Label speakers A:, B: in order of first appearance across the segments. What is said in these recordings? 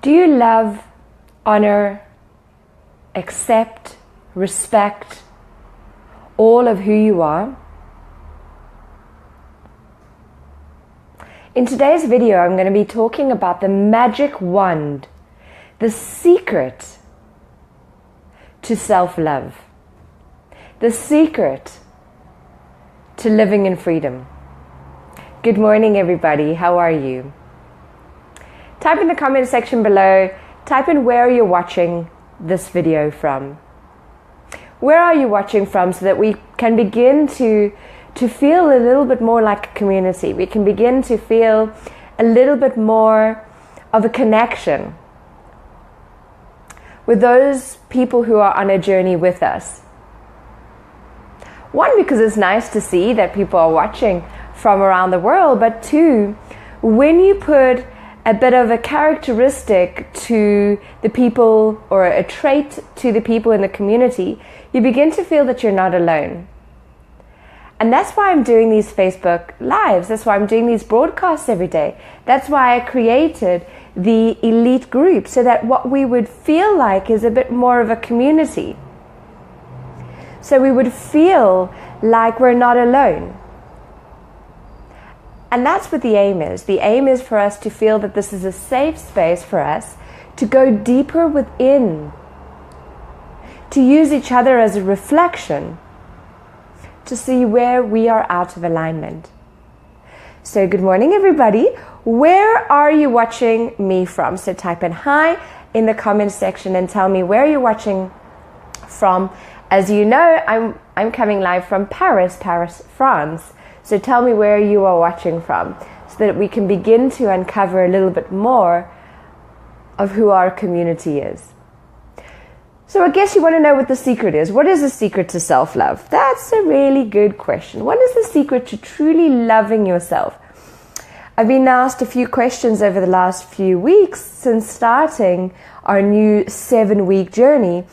A: Do you love, honor, accept, respect all of who you are? In today's video, I'm going to be talking about the magic wand, the secret to self-love, the secret to living in freedom. Good morning, everybody. How are you? Type in the comment section below, type in where you're watching this video from. Where are you watching from, so that we can begin to feel a little bit more like a community. We can begin to feel a little bit more of a connection with those people who are on a journey with us. One, because it's nice to see that people are watching from around the world, but two, when you put a bit of a characteristic to the people or a trait to the people in the community, you begin to feel that you're not alone. And that's why I'm doing these Facebook Lives. That's why I'm doing these broadcasts every day. That's why I created the elite group, so that what we would feel like is a bit more of a community. So we would feel like we're not alone. And that's what the aim is. The aim is for us to feel that this is a safe space for us to go deeper within, to use each other as a reflection, to see where we are out of alignment. So good morning, everybody. Where are you watching me from? So type in hi in the comment section and tell me where you're watching from. As you know, I'm coming live from Paris, France. So tell me where you are watching from, so that we can begin to uncover a little bit more of who our community is. So I guess you want to know what the secret is. What is the secret to self-love? That's a really good question. What is the secret to truly loving yourself? I've been asked a few questions over the last few weeks since starting our new 7-week journey.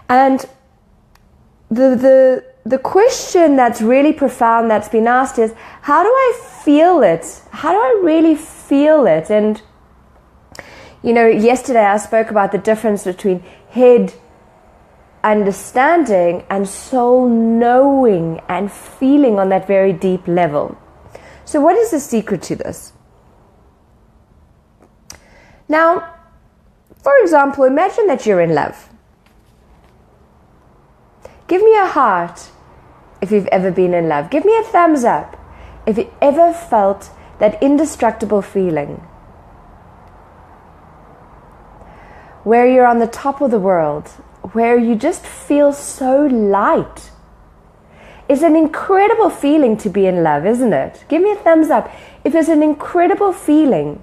A: And the question that's really profound that's been asked is, how do I feel it? How do I really feel it? And, you know, yesterday I spoke about the difference between head understanding and soul knowing and feeling on that very deep level. So what is the secret to this? Now, for example, imagine that you're in love. Give me a heart if you've ever been in love. Give me a thumbs up if you ever felt that indestructible feeling where you're on the top of the world, where you just feel so light. It's an incredible feeling to be in love, isn't it? Give me a thumbs up if it's an incredible feeling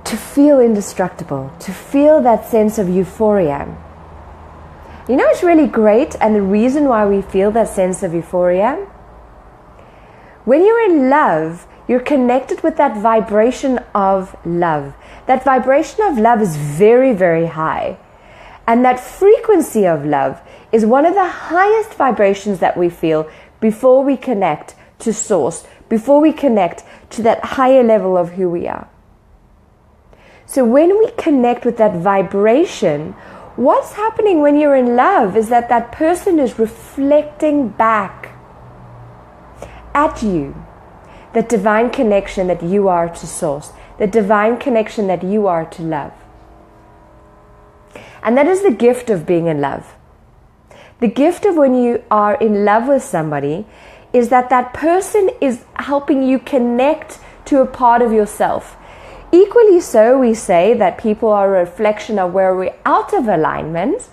A: to feel indestructible, to feel that sense of euphoria. You know, it's really great, and the reason why we feel that sense of euphoria, when you're in love, you're connected with that vibration of love. That vibration of love is very, very high. And that frequency of love is one of the highest vibrations that we feel before we connect to Source, before we connect to that higher level of who we are. So when we connect with that vibration, what's happening when you're in love is that that person is reflecting back at you that divine connection that you are to Source, the divine connection that you are to love. And that is the gift of being in love. The gift of when you are in love with somebody is that that person is helping you connect to a part of yourself. Equally so, we say that people are a reflection of where we're out of alignment.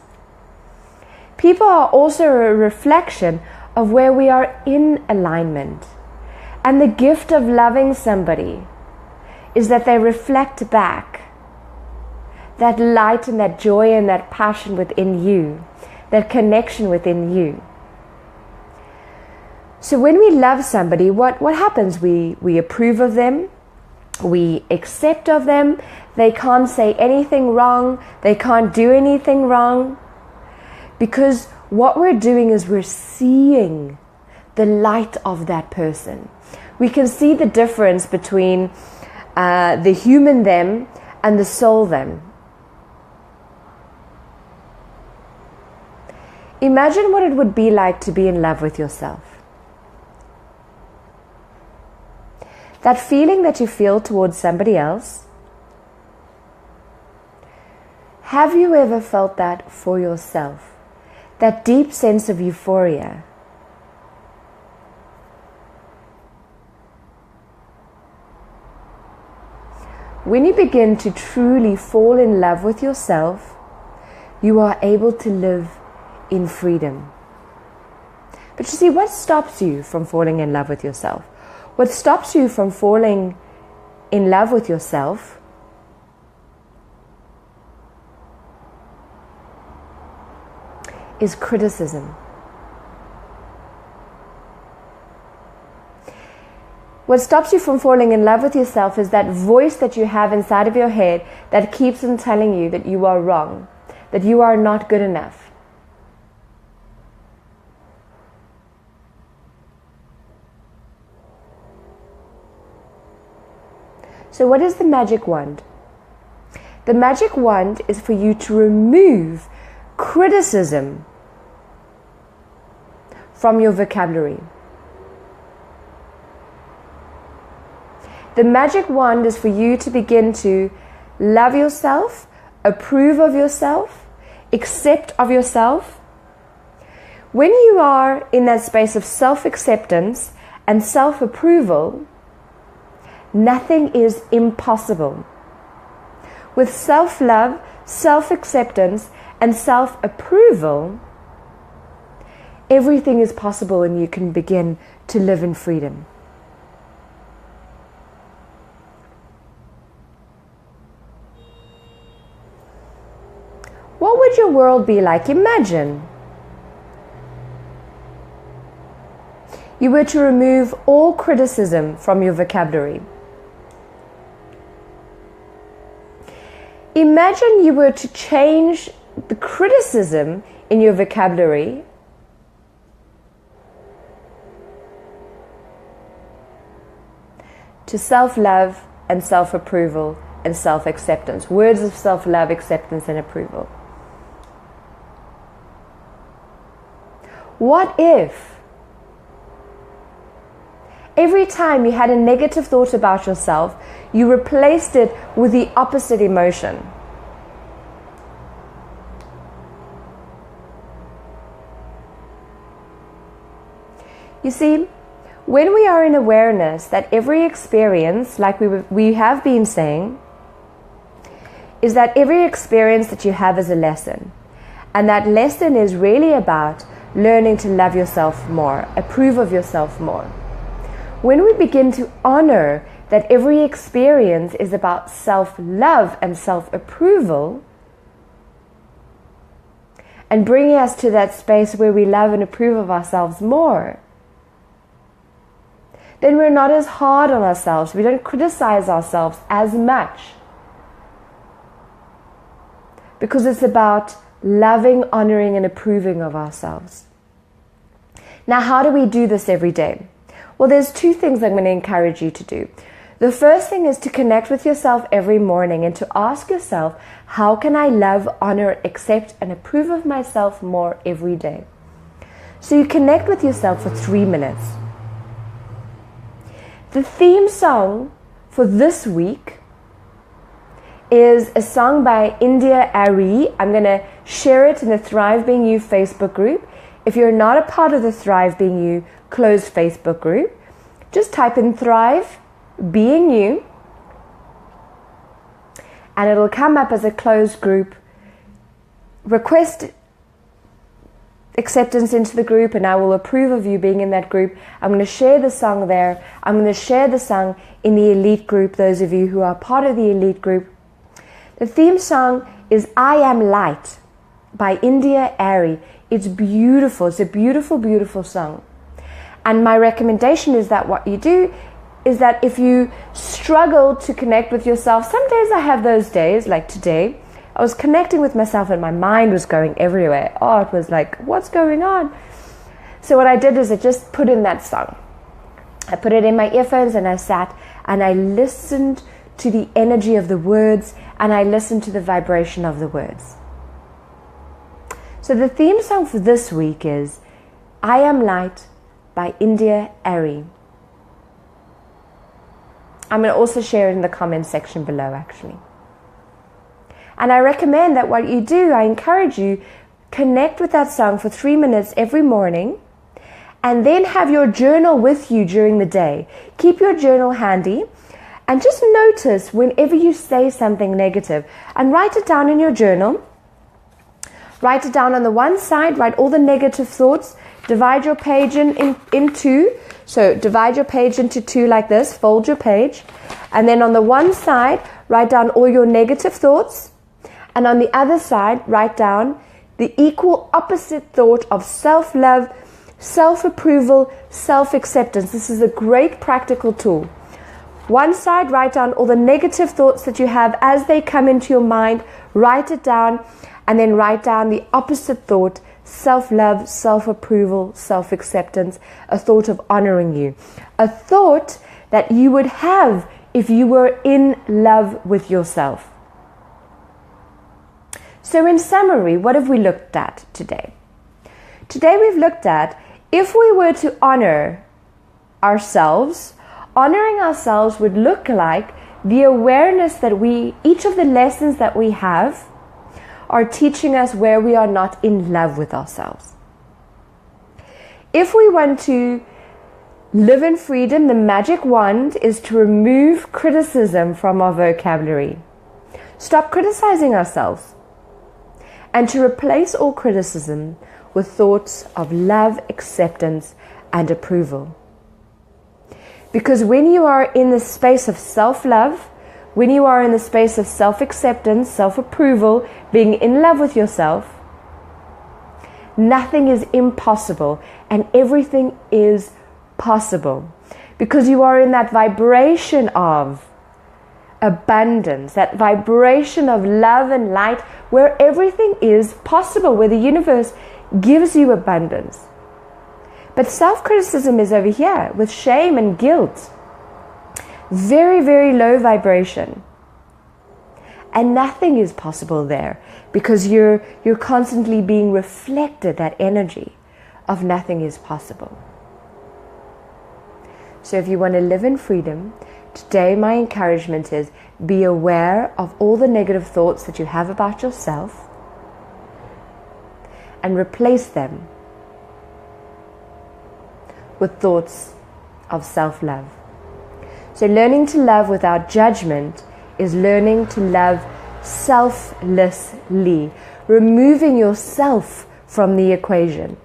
A: People are also a reflection of where we are in alignment. And the gift of loving somebody is that they reflect back that light and that joy and that passion within you, that connection within you. So when we love somebody, what happens? We approve of them. We accept of them. They can't say anything wrong. They can't do anything wrong. Because what we're doing is we're seeing the light of that person. We can see the difference between the human them, and the soul them. Imagine what it would be like to be in love with yourself. That feeling that you feel towards somebody else, have you ever felt that for yourself? That deep sense of euphoria? When you begin to truly fall in love with yourself, you are able to live in freedom. But you see, what stops you from falling in love with yourself? What stops you from falling in love with yourself is criticism. What stops you from falling in love with yourself is that voice that you have inside of your head that keeps on telling you that you are wrong, that you are not good enough. So what is the magic wand? The magic wand is for you to remove criticism from your vocabulary. The magic wand is for you to begin to love yourself, approve of yourself, accept of yourself. When you are in that space of self-acceptance and self-approval, nothing is impossible. With self-love, self-acceptance, and self-approval, everything is possible and you can begin to live in freedom. What would your world be like? Imagine you were to remove all criticism from your vocabulary. Imagine you were to change the criticism in your vocabulary to self-love and self-approval and self-acceptance. Words of self-love, acceptance, and approval. What if every time you had a negative thought about yourself, you replaced it with the opposite emotion? You see, when we are in awareness that every experience, like we have been saying, is that every experience that you have is a lesson. And that lesson is really about learning to love yourself more, approve of yourself more. When we begin to honor that every experience is about self-love and self-approval, and bringing us to that space where we love and approve of ourselves more, then we're not as hard on ourselves. We don't criticize ourselves as much. Because it's about loving, honoring, and approving of ourselves. Now, how do we do this every day? Well, there's two things I'm going to encourage you to do. The first thing is to connect with yourself every morning and to ask yourself, how can I love, honor, accept, and approve of myself more every day? So you connect with yourself for 3 minutes. The theme song for this week is a song by India Ari. I'm going to share it in the Thrive Being You Facebook group. If you're not a part of the Thrive Being You closed Facebook group, just type in Thrive Being You and it'll come up as a closed group. Request acceptance into the group and I will approve of you being in that group. I'm going to share the song there. I'm going to share the song in the elite group, those of you who are part of the elite group. The theme song is I Am Light by India Ari. It's beautiful. It's a beautiful, beautiful song. And my recommendation is that what you do is that if you struggle to connect with yourself, some days I have those days, like today, I was connecting with myself and my mind was going everywhere. Oh, it was like, what's going on? So what I did is I just put in that song. I put it in my earphones and I sat and I listened to the energy of the words, and I listen to the vibration of the words. So the theme song for this week is I Am Light by India Ari. I'm going to also share it in the comments section below, actually. And I recommend that what you do, I encourage you, connect with that song for 3 minutes every morning, and then have your journal with you during the day. Keep your journal handy, and just notice whenever you say something negative, and write it down in your journal. Write it down on the one side, write all the negative thoughts, divide your page in two. So divide your page into two like this, fold your page, and then on the one side, write down all your negative thoughts, and on the other side, write down the equal opposite thought of self-love, self-approval, self-acceptance. This is a great practical tool. One side, write down all the negative thoughts that you have as they come into your mind, write it down, and then write down the opposite thought, self-love, self-approval, self-acceptance, a thought of honoring you. A thought that you would have if you were in love with yourself. So in summary, what have we looked at today? Today we've looked at if we were to honor ourselves, honoring ourselves would look like the awareness that each of the lessons that we have are teaching us where we are not in love with ourselves. If we want to live in freedom, the magic wand is to remove criticism from our vocabulary. Stop criticizing ourselves, and to replace all criticism with thoughts of love, acceptance, and approval. Because when you are in the space of self-love, when you are in the space of self-acceptance, self-approval, being in love with yourself, nothing is impossible and everything is possible. Because you are in that vibration of abundance, that vibration of love and light, where everything is possible, where the universe gives you abundance. But self-criticism is over here with shame and guilt. Very, very low vibration. And nothing is possible there because you're constantly being reflected, that energy of nothing is possible. So if you want to live in freedom, today my encouragement is be aware of all the negative thoughts that you have about yourself and replace them with thoughts of self-love. So learning to love without judgment is learning to love selflessly, removing yourself from the equation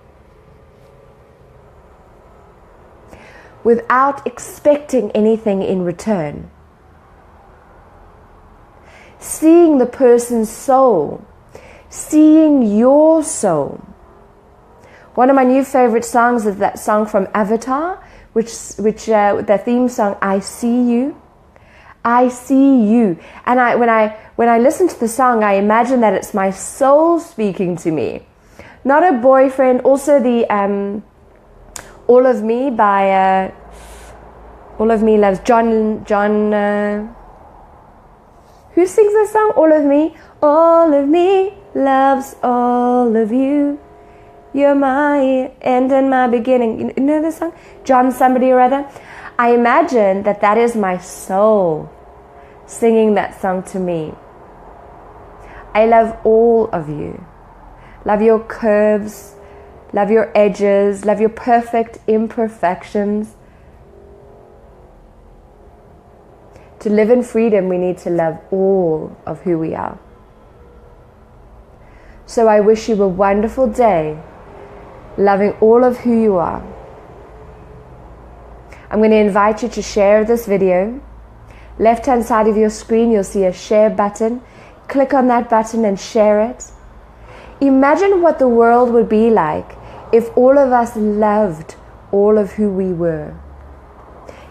A: without expecting anything in return. Seeing the person's soul, seeing your soul. One of my new favorite songs is that song from Avatar, which the theme song, I See You. I see you. And when I listen to the song, I imagine that it's my soul speaking to me. Not a boyfriend. Also the All of Me by All of Me loves John who sings this song? All of me loves all of you. You're my end and my beginning. You know this song? John somebody or other. I imagine that is my soul singing that song to me. I love all of you. Love your curves. Love your edges. Love your perfect imperfections. To live in freedom, we need to love all of who we are. So I wish you a wonderful day, loving all of who you are. I'm going to invite you to share this video. Left-hand side of your screen, you'll see a share button. Click on that button and share it. Imagine what the world would be like if all of us loved all of who we were.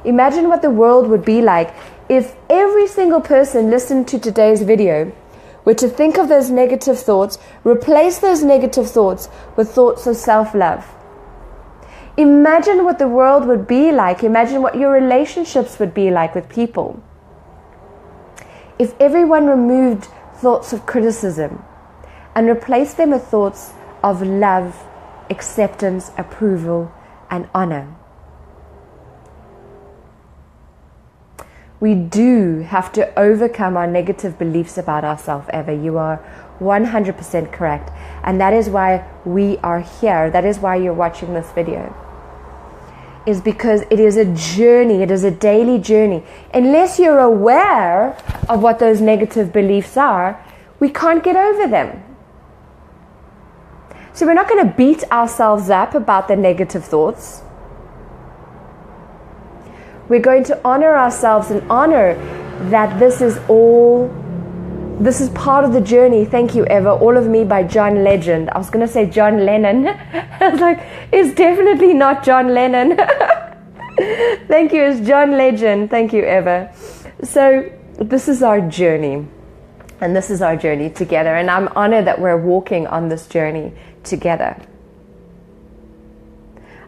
A: Imagine what the world would be like if every single person listened to today's video were to think of those negative thoughts, replace those negative thoughts with thoughts of self-love. Imagine what the world would be like. Imagine what your relationships would be like with people. If everyone removed thoughts of criticism and replaced them with thoughts of love, acceptance, approval, and honor. We do have to overcome our negative beliefs about ourselves, Eva. You are 100% correct. And that is why we are here. That is why you're watching this video. Is because it is a journey. It is a daily journey. Unless you're aware of what those negative beliefs are, we can't get over them. So we're not going to beat ourselves up about the negative thoughts. We're going to honor ourselves and honor that this is part of the journey. Thank you, Eva. All of Me by John Legend. I was going to say John Lennon. I was like, it's definitely not John Lennon. Thank you, it's John Legend. Thank you, Eva. So this is our journey. And this is our journey together. And I'm honored that we're walking on this journey together.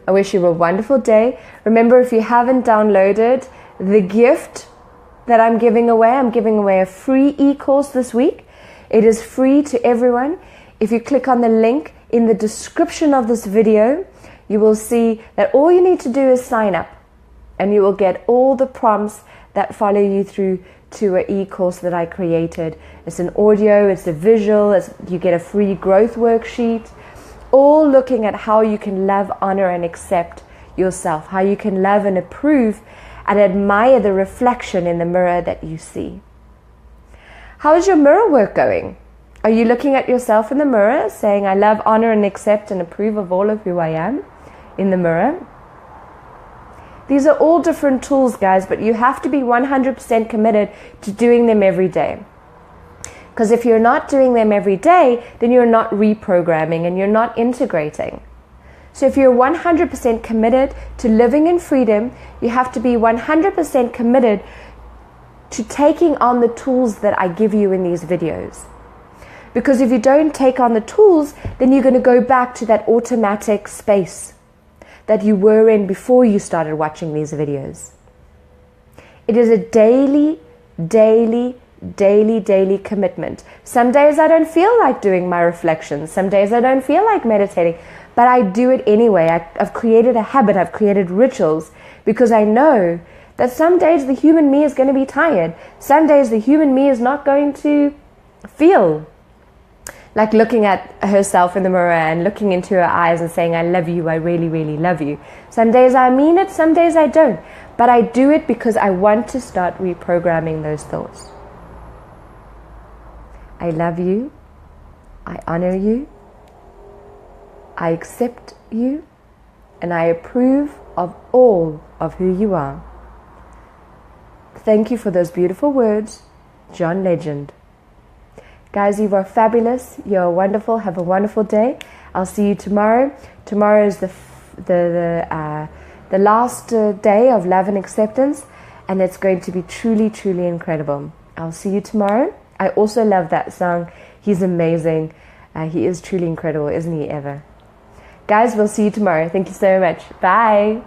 A: I wish you a wonderful day. Remember, if you haven't downloaded the gift that I'm giving away a free e-course this week. It is free to everyone. If you click on the link in the description of this video, you will see that all you need to do is sign up, and you will get all the prompts that follow you through to an e-course that I created. It's an audio, it's a visual, you get a free growth worksheet, all looking at how you can love, honor, and accept yourself, how you can love and approve and admire the reflection in the mirror that you see. How is your mirror work going? Are you looking at yourself in the mirror saying, I love, honor, and accept and approve of all of who I am in the mirror? These are all different tools, guys, but you have to be 100% committed to doing them every day. Because if you're not doing them every day, then you're not reprogramming and you're not integrating. So if you're 100% committed to living in freedom, you have to be 100% committed to taking on the tools that I give you in these videos. Because if you don't take on the tools, then you're going to go back to that automatic space that you were in before you started watching these videos. It is a daily commitment. Some days I don't feel like doing my reflections. Some days I don't feel like meditating, but I do it anyway. I've created a habit. I've created rituals because I know that some days the human me is going to be tired. Some days the human me is not going to feel like looking at herself in the mirror and looking into her eyes and saying, I love you, I really, really love you. Some days I mean it, some days I don't. But I do it because I want to start reprogramming those thoughts. I love you. I honor you. I accept you. And I approve of all of who you are. Thank you for those beautiful words, John Legend. Guys, you are fabulous. You're wonderful. Have a wonderful day. I'll see you tomorrow. Tomorrow is the last day of love and acceptance, and it's going to be truly, truly incredible. I'll see you tomorrow. I also love that song. He's amazing. He is truly incredible, isn't he, Eva? Guys, we'll see you tomorrow. Thank you so much. Bye.